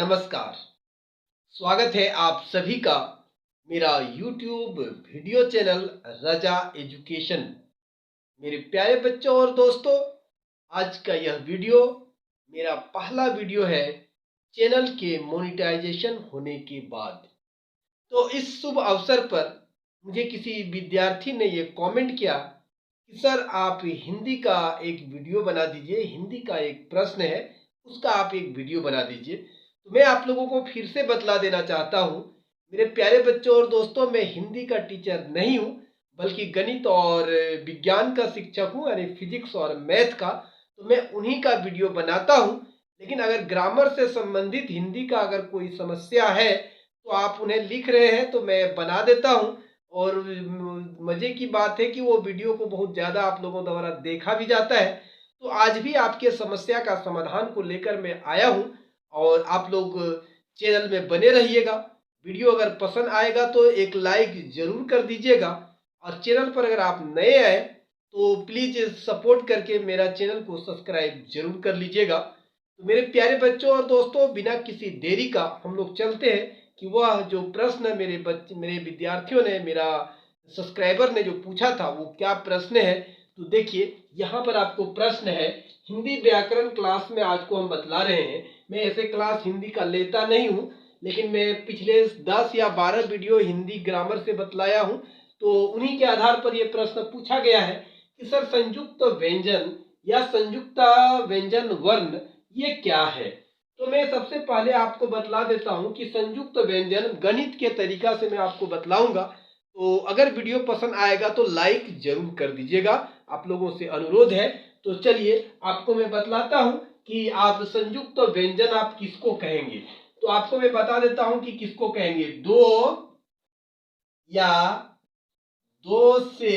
नमस्कार। स्वागत है आप सभी का मेरा YouTube वीडियो चैनल रजा एजुकेशन। मेरे प्यारे बच्चों और दोस्तों, आज का यह वीडियो मेरा पहला वीडियो है चैनल के मोनेटाइजेशन होने के बाद। तो इस शुभ अवसर पर मुझे किसी विद्यार्थी ने ये कमेंट किया कि सर आप हिंदी का एक वीडियो बना दीजिए, हिंदी का एक प्रश्न है उसका आप एक वीडियो बना दीजिए। तो मैं आप लोगों को फिर से बतला देना चाहता हूँ, मेरे प्यारे बच्चों और दोस्तों, मैं हिंदी का टीचर नहीं हूँ बल्कि गणित और विज्ञान का शिक्षक हूँ, यानी फिजिक्स और मैथ का। तो मैं उन्हीं का वीडियो बनाता हूँ। लेकिन अगर ग्रामर से संबंधित हिंदी का अगर कोई समस्या है तो आप उन्हें लिख रहे हैं तो मैं बना देता हूँ। और मजे की बात है कि वो वीडियो को बहुत ज़्यादा आप लोगों द्वारा देखा भी जाता है। तो आज भी आपके समस्या का समाधान को लेकर मैं आया हूँ और आप लोग चैनल में बने रहिएगा। वीडियो अगर पसंद आएगा तो एक लाइक जरूर कर दीजिएगा और चैनल पर अगर आप नए आए तो प्लीज सपोर्ट करके मेरा चैनल को सब्सक्राइब जरूर कर लीजिएगा। तो मेरे प्यारे बच्चों और दोस्तों, बिना किसी देरी का हम लोग चलते हैं कि वह जो प्रश्न मेरे विद्यार्थियों ने, मेरा सब्सक्राइबर ने जो पूछा था वो क्या प्रश्न है। तो देखिए यहाँ पर आपको प्रश्न है, हिंदी व्याकरण क्लास में आज को हम बतला रहे हैं। मैं ऐसे क्लास हिंदी का लेता नहीं हूँ, लेकिन मैं पिछले 10 या 12 वीडियो हिंदी ग्रामर से बतलाया हूँ। तो उन्हीं के आधार पर यह प्रश्न पूछा गया है कि सर संयुक्त व्यंजन या संयुक्त व्यंजन वर्ण ये क्या है। तो मैं सबसे पहले आपको बतला देता हूं कि संयुक्त व्यंजन गणित के तरीका से मैं आपको बतलाऊंगा। तो अगर वीडियो पसंद आएगा तो लाइक जरूर कर दीजिएगा, आप लोगों से अनुरोध है। तो चलिए आपको मैं बतलाता हूं कि आप संयुक्त व्यंजन आप किसको कहेंगे। तो आपको मैं बता देता हूं कि किसको कहेंगे। दो या दो से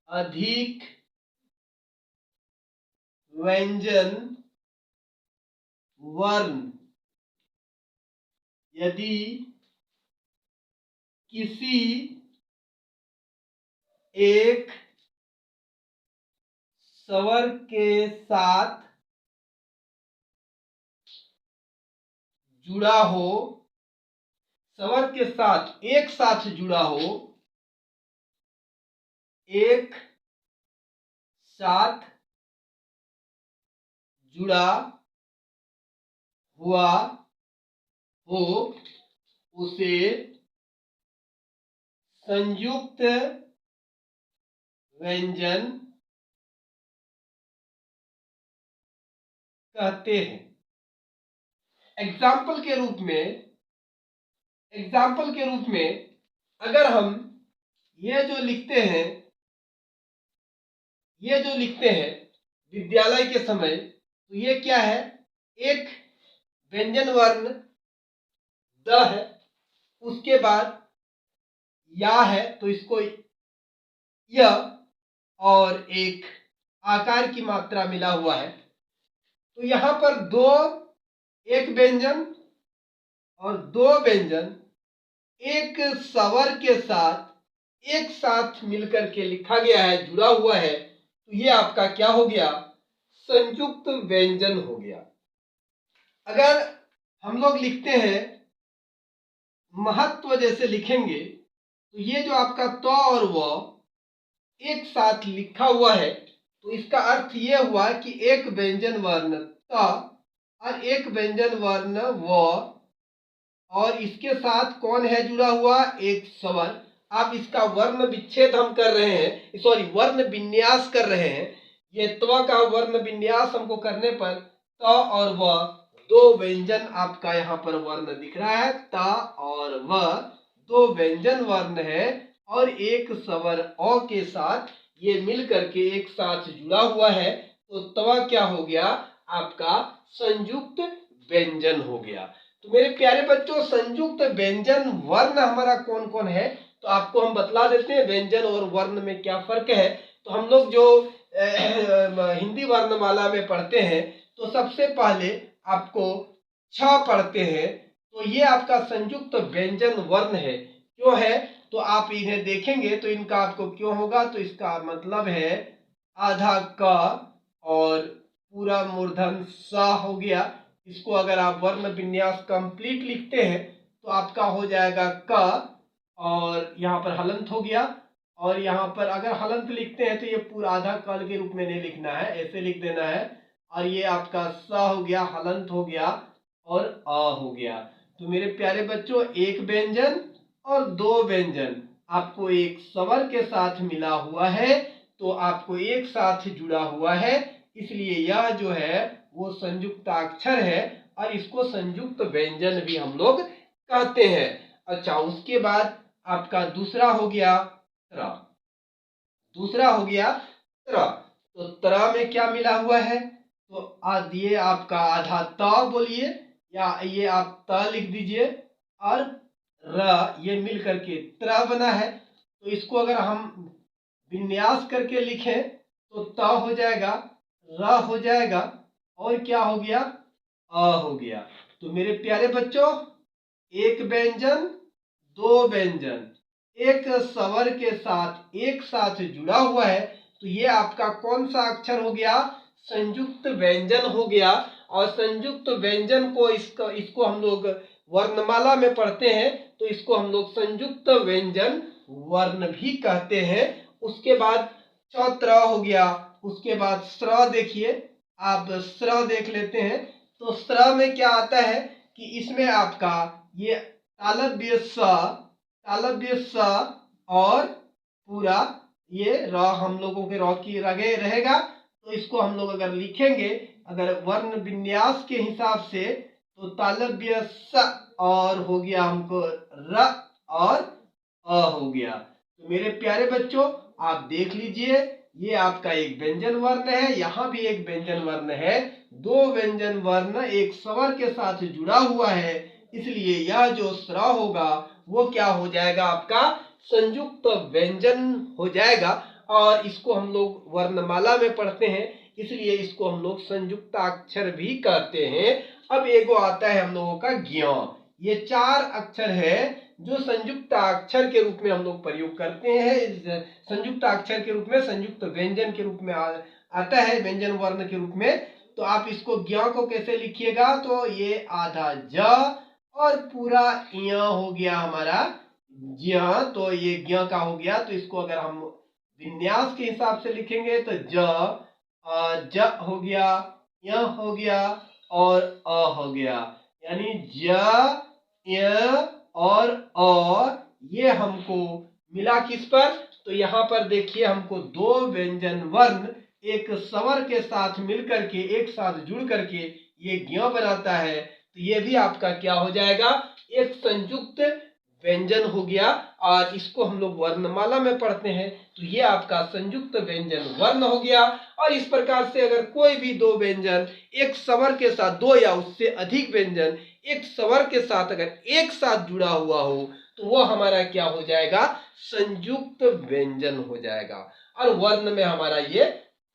अधिक व्यंजन वर्ण यदि किसी एक स्वर के साथ जुड़ा हो, स्वर के साथ एक साथ जुड़ा हो, एक साथ जुड़ा हुआ हो, उसे संयुक्त व्यंजन कहते हैं। एग्जाम्पल के रूप में अगर हम ये जो लिखते हैं विद्यालय के समय, तो ये क्या है, एक व्यंजन वर्ण द है, उसके बाद या है तो इसको य और एक आकार की मात्रा मिला हुआ है। तो यहां पर एक व्यंजन और दो व्यंजन एक स्वर के साथ एक साथ मिलकर के लिखा गया है, जुड़ा हुआ है। तो ये आपका क्या हो गया, संयुक्त व्यंजन हो गया। अगर हम लोग लिखते हैं महत्व जैसे लिखेंगे तो ये जो आपका त और व एक साथ लिखा हुआ है, तो इसका अर्थ ये हुआ कि एक व्यंजन वर्ण त और एक व्यंजन वर्ण व और इसके साथ कौन है जुड़ा हुआ, एक स्वर। आप इसका वर्ण विच्छेद हम कर रहे हैं, सॉरी वर्ण विन्यास कर रहे हैं। ये त्व का वर्ण विन्यास हमको करने पर त और व दो व्यंजन आपका यहाँ पर वर्ण दिख रहा है। त और व दो व्यंजन वर्ण है और एक स्वर अ के साथ ये मिल करके एक साथ जुड़ा हुआ है। तो तवा क्या हो गया, आपका संयुक्त व्यंजन हो गया। तो मेरे प्यारे बच्चों, संयुक्त व्यंजन वर्ण हमारा कौन कौन है, तो आपको हम बतला देते हैं व्यंजन और वर्ण में क्या फर्क है। तो हम लोग जो हिंदी वर्णमाला में पढ़ते हैं तो सबसे पहले आपको छ पढ़ते हैं, तो ये आपका संयुक्त व्यंजन वर्ण है। क्यों है, तो आप इन्हें देखेंगे तो इनका आपको क्यों होगा, तो इसका मतलब है आधा क और पूरा मूर्धन स हो गया। इसको अगर आप वर्ण विन्यास कंप्लीट लिखते हैं तो आपका हो जाएगा क, और यहाँ पर हलंत हो गया। और यहाँ पर अगर हलंत लिखते हैं तो ये पूरा आधा कल के रूप में नहीं लिखना है, ऐसे लिख देना है। और ये आपका स हो गया, हलंत हो गया और अ हो गया। तो मेरे प्यारे बच्चों, एक व्यंजन और दो व्यंजन आपको एक स्वर के साथ मिला हुआ है, तो आपको एक साथ जुड़ा हुआ है, इसलिए यह जो है वो संयुक्ताक्षर है और इसको संयुक्त व्यंजन भी हम लोग कहते हैं। अच्छा, उसके बाद आपका दूसरा हो गया त्र। दूसरा हो गया त्र। तो त्र में क्या मिला हुआ है? तो ये आपका आधा त बोलिए, या ये आप त लिख दीजिए, और र ये मिल करके त्र बना है। तो इसको अगर हम विन्यास करके लिखें तो त हो जाएगा, र हो जाएगा, और क्या हो गया? अ हो गया। तो मेरे प्यारे बच्चों, एक व्यंजन दो व्यंजन एक स्वर के साथ एक साथ जुड़ा हुआ है, तो ये आपका कौन सा अक्षर हो गया? संयुक्त व्यंजन हो गया। और संयुक्त व्यंजन को इसको हम लोग वर्णमाला में पढ़ते हैं, तो इसको हम लोग संयुक्त व्यंजन वर्ण भी कहते हैं। उसके बाद चौत्र हो गया। उसके बाद स्र, देखिए आप स्र देख लेते हैं। तो स्र में क्या आता है कि इसमें आपका ये तालव्य स और पूरा ये र हम लोगों के र की रगे रहेगा। तो इसको हम लोग अगर लिखेंगे, अगर वर्ण विन्यास के हिसाब से, तो तालव्य स और हो गया हमको र और अ हो गया। तो मेरे प्यारे बच्चों, आप देख लीजिए, ये आपका एक व्यंजन वर्ण है, यहाँ भी एक व्यंजन वर्ण है। दो व्यंजन वर्ण एक स्वर के साथ जुड़ा हुआ है, इसलिए यह जो स्र होगा वो क्या हो जाएगा? आपका संयुक्त व्यंजन हो जाएगा। और इसको हम लोग वर्णमाला में पढ़ते हैं, इसलिए इसको हम लोग संयुक्ताक्षर भी कहते हैं। अब एगो आता है हम लोगों का ज्ञ। ये चार अक्षर है जो संयुक्ताक्षर के रूप में हम लोग प्रयोग करते हैं। संयुक्ताक्षर के रूप में, संयुक्त व्यंजन के रूप में आता है, व्यंजन वर्ण के रूप में। तो आप इसको ज्ञ को कैसे लिखिएगा? तो ये आधा ज और पूरा य हो गया हमारा ज्ञ। तो ये ज्ञ का हो गया। तो इसको अगर हम विन्यास के हिसाब से लिखेंगे तो ज हो गया, य हो गया और अ हो गया। यानी ज, य और अ, ये हमको मिला किस पर? तो यहाँ पर देखिए, हमको दो व्यंजन वर्ण एक स्वर के साथ मिलकर के एक साथ जुड़ करके ये ज्ञ बनाता है। तो ये भी आपका क्या हो जाएगा? एक संयुक्त व्यंजन हो गया। और इसको हम लोग वर्णमाला में पढ़ते हैं, तो ये आपका संयुक्त व्यंजन वर्ण हो गया। और इस प्रकार से अगर कोई भी दो व्यंजन एक स्वर के साथ, दो या उससे अधिक व्यंजन एक स्वर के साथ अगर एक साथ जुड़ा हुआ हो, तो वो हमारा क्या हो जाएगा? संयुक्त व्यंजन हो जाएगा। और वर्ण में हमारा ये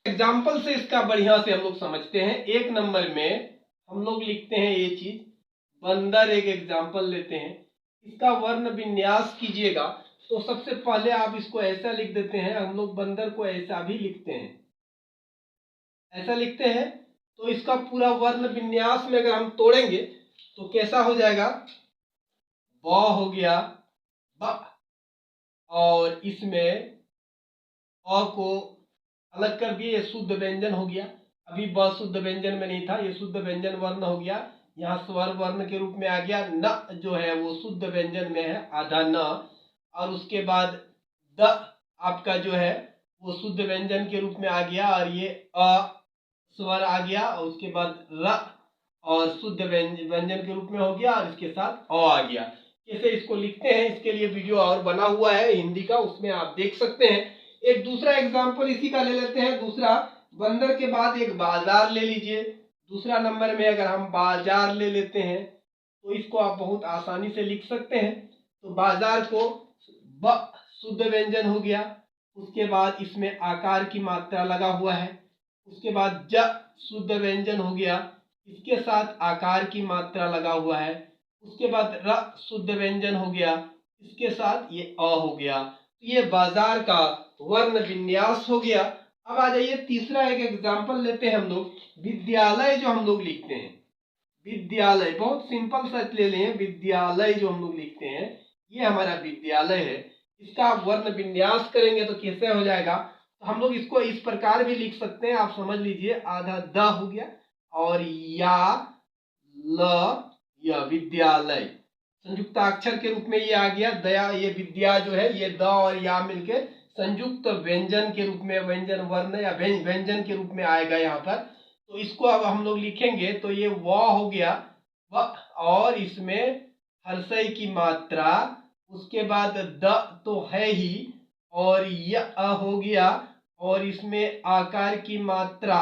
एग्जाम्पल से इसका बढ़िया से हम लोग समझते हैं। एक नंबर में हम लोग लिखते हैं ये चीज, बंदर। एक एग्जाम्पल लेते हैं, इसका वर्ण विन्यास कीजिएगा। तो सबसे पहले आप इसको ऐसा लिख देते हैं, हम लोग बंदर को ऐसा भी लिखते हैं, ऐसा लिखते हैं। तो इसका पूरा वर्ण विन्यास में अगर हम तोड़ेंगे तो कैसा हो जाएगा? ब हो गया, ब, और इसमें अ को अलग कर दिए, ये शुद्ध व्यंजन हो गया। अभी ब शुद्ध व्यंजन में नहीं था, ये शुद्ध व्यंजन वर्ण हो गया। यहाँ स्वर वर्ण के रूप में आ गया। न जो है वो शुद्ध व्यंजन में है, आधा न। और उसके बाद द आपका जो है वो शुद्ध व्यंजन के रूप में आ गया, और ये अ स्वर आ गया। और उसके बाद र और शुद्ध व्यंजन के रूप में हो गया, और इसके साथ अ आ गया। कैसे इसको लिखते हैं, इसके लिए वीडियो और बना हुआ है हिंदी का, उसमें आप देख सकते हैं। एक दूसरा एग्जाम्पल इसी का ले लेते हैं। दूसरा, बंदर के बाद एक बाजार ले लीजिए। दूसरा नंबर में अगर हम बाजार ले लेते हैं तो इसको आप बहुत आसानी से लिख सकते हैं। तो बाजार को ब शुद्ध व्यंजन हो गया, उसके बाद इसमें आकार की मात्रा लगा हुआ है, उसके बाद ज शुद्ध व्यंजन हो गया, इसके साथ आकार की मात्रा लगा हुआ है, उसके बाद र शुद्ध व्यंजन हो गया, इसके साथ ये अ हो गया। तो ये बाजार का वर्ण विन्यास हो गया। अब आ जाइए, तीसरा एक एग्जाम्पल लेते हैं हम लोग, विद्यालय जो हम लोग लिखते हैं। विद्यालय, बहुत सिंपल सा ले लें, विद्यालय जो हम लोग लिखते हैं ये हमारा विद्यालय है। इसका आप वर्ण विन्यास करेंगे तो कैसे हो जाएगा, तो हम लोग इसको इस प्रकार भी लिख सकते हैं, आप समझ लीजिए, आधा द हो गया और या ल या विद्यालय संयुक्ताक्षर के रूप में ये आ गया। दया, ये विद्या जो है ये द और या मिलके संयुक्त व्यंजन के रूप में, व्यंजन वर्ण या व्यंजन के रूप में आएगा यहाँ पर। तो इसको अब हम लोग लिखेंगे तो ये व हो गया व, और इसमें हर्षय की मात्रा, उसके बाद द तो है ही और य हो गया और इसमें आकार की मात्रा,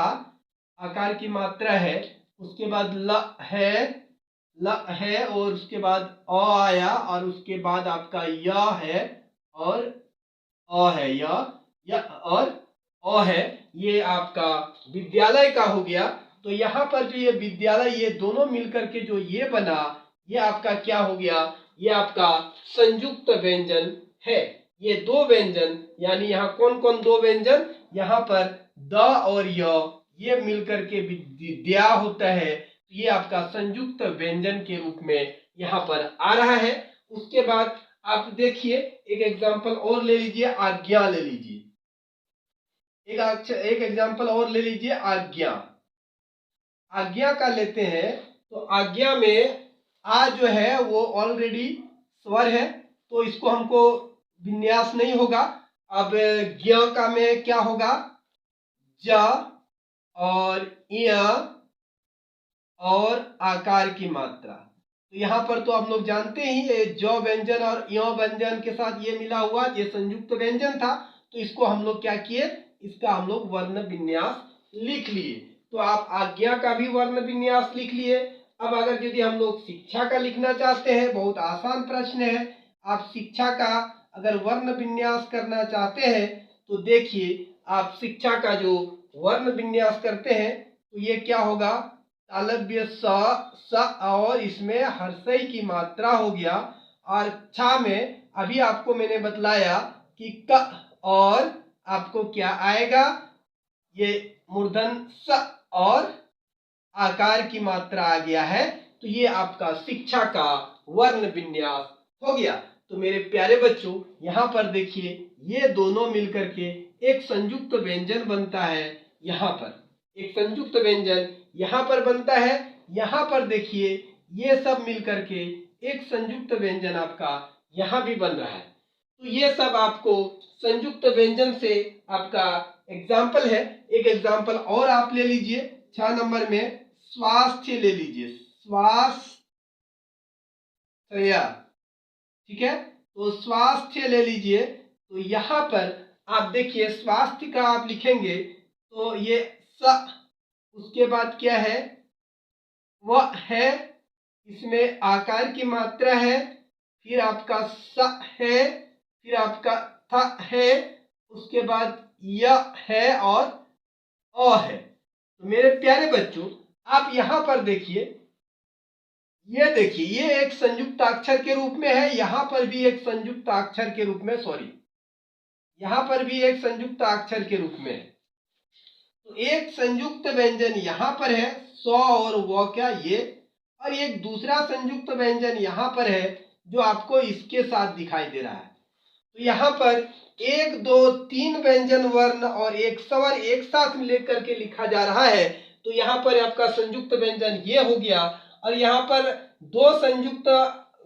आकार की मात्रा है, उसके बाद ल है और उसके बाद अ आया और उसके बाद आपका य है और अ है, य और अ है, ये आपका विद्यालय का हो गया। तो यहाँ पर जो ये विद्यालय, ये दोनों मिलकर के जो ये बना, ये आपका क्या हो गया, ये आपका संयुक्त व्यंजन है। ये दो व्यंजन, यानी यहाँ कौन कौन दो व्यंजन, यहाँ पर द और ये मिलकर के विद्या होता है, ये आपका संयुक्त व्यंजन के रूप में यहाँ पर आ रहा है। उसके बाद आप देखिए एक एग्जांपल और ले लीजिए, आज्ञा ले लीजिए, एक एग्जांपल और ले लीजिए, आज्ञा। आज्ञा का लेते हैं तो आज्ञा में आ जो है वो ऑलरेडी स्वर है, तो इसको हमको विन्यास नहीं होगा। अब ज्ञ का में क्या होगा, ज और य और आकार की मात्रा। तो यहाँ पर तो आप लोग जानते ही ये ज व्यंजन और य व्यंजन के साथ ये मिला हुआ, ये संयुक्त व्यंजन था, तो इसको हम लोग क्या किए, इसका हम लोग वर्ण विन्यास लिख लिए। तो आप आज्ञा का भी वर्ण विन्यास लिख लिए। अब अगर यदि हम लोग शिक्षा का लिखना चाहते हैं, बहुत आसान प्रश्न है, आप शिक्षा का अगर वर्ण विन्यास करना चाहते हैं तो देखिए, आप शिक्षा का जो वर्ण विन्यास करते हैं तो ये क्या होगा, तालव्य स और इसमें हर्षय की मात्रा हो गया, और छा में अभी आपको मैंने बतलाया कि क और आपको क्या आएगा, ये मूर्धन स और आकार की मात्रा आ गया है। तो ये आपका शिक्षा का वर्ण विन्यास हो गया। तो मेरे प्यारे बच्चों, यहाँ पर देखिए ये दोनों मिलकर के एक संयुक्त व्यंजन बनता है। यहाँ पर एक संयुक्त व्यंजन यहाँ पर बनता है, यहाँ पर देखिए ये सब मिलकर के एक संयुक्त व्यंजन आपका यहाँ भी बन रहा है। तो ये सब आपको संयुक्त व्यंजन से आपका एग्जाम्पल है। एक एग्जाम्पल और आप ले लीजिए, 6 नंबर में स्वास्थ्य ले लीजिए, स्वास्थ्य, ठीक है, तो स्वास्थ्य ले लीजिए। तो यहाँ पर आप देखिए स्वास्थ्य का आप लिखेंगे तो ये स, उसके बाद क्या है, वह है, इसमें आकार की मात्रा है, फिर आपका स है, फिर आपका थ है, उसके बाद य है और अ है। तो मेरे प्यारे बच्चों, आप यहाँ पर देखिए, ये देखिए ये एक संयुक्ताक्षर के रूप में है, यहाँ पर भी एक संयुक्ताक्षर के रूप में, सॉरी, यहाँ पर भी एक संयुक्ताक्षर के रूप में है। तो एक संयुक्त व्यंजन यहाँ पर है, स और व क्या ये, और एक दूसरा संयुक्त व्यंजन यहाँ पर है जो आपको इसके साथ दिखाई दे रहा है। तो यहाँ पर 1 2 3 व्यंजन वर्ण और एक स्वर एक साथ लेकर के लिखा जा रहा है। तो यहाँ पर आपका संयुक्त व्यंजन ये हो गया, और यहाँ पर दो संयुक्त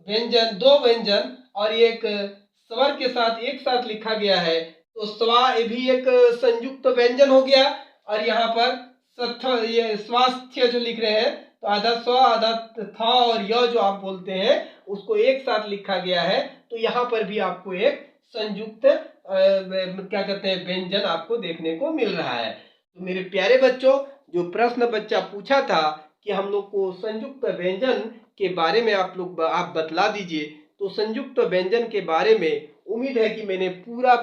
व्यंजन, दो व्यंजन और एक स्वर के साथ एक साथ लिखा गया है, तो स्वा भी एक संयुक्त व्यंजन हो गया। और यहाँ पर सथ, ये स्वास्थ्य जो लिख रहे हैं तो आधा स्व आधा था और य जो आप बोलते हैं उसको एक साथ लिखा गया है। तो यहाँ पर भी आपको एक संयुक्त क्या कहते हैं व्यंजन आपको देखने को मिल रहा है। तो मेरे प्यारे बच्चों, जो प्रश्न बच्चा पूछा था कि हम लोग को संयुक्त व्यंजन के बारे में आप बतला दीजिए, तो संयुक्त व्यंजन के बारे में उम्मीद है कि मैंने पूरा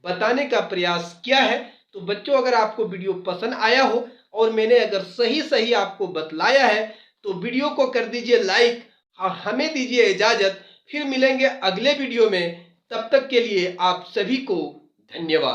बताने का प्रयास किया है। तो बच्चों, अगर आपको वीडियो पसंद आया हो और मैंने अगर सही आपको बतलाया है तो वीडियो को कर दीजिए लाइक और हमें दीजिए इजाजत। फिर मिलेंगे अगले वीडियो में, तब तक के लिए आप सभी को धन्यवाद।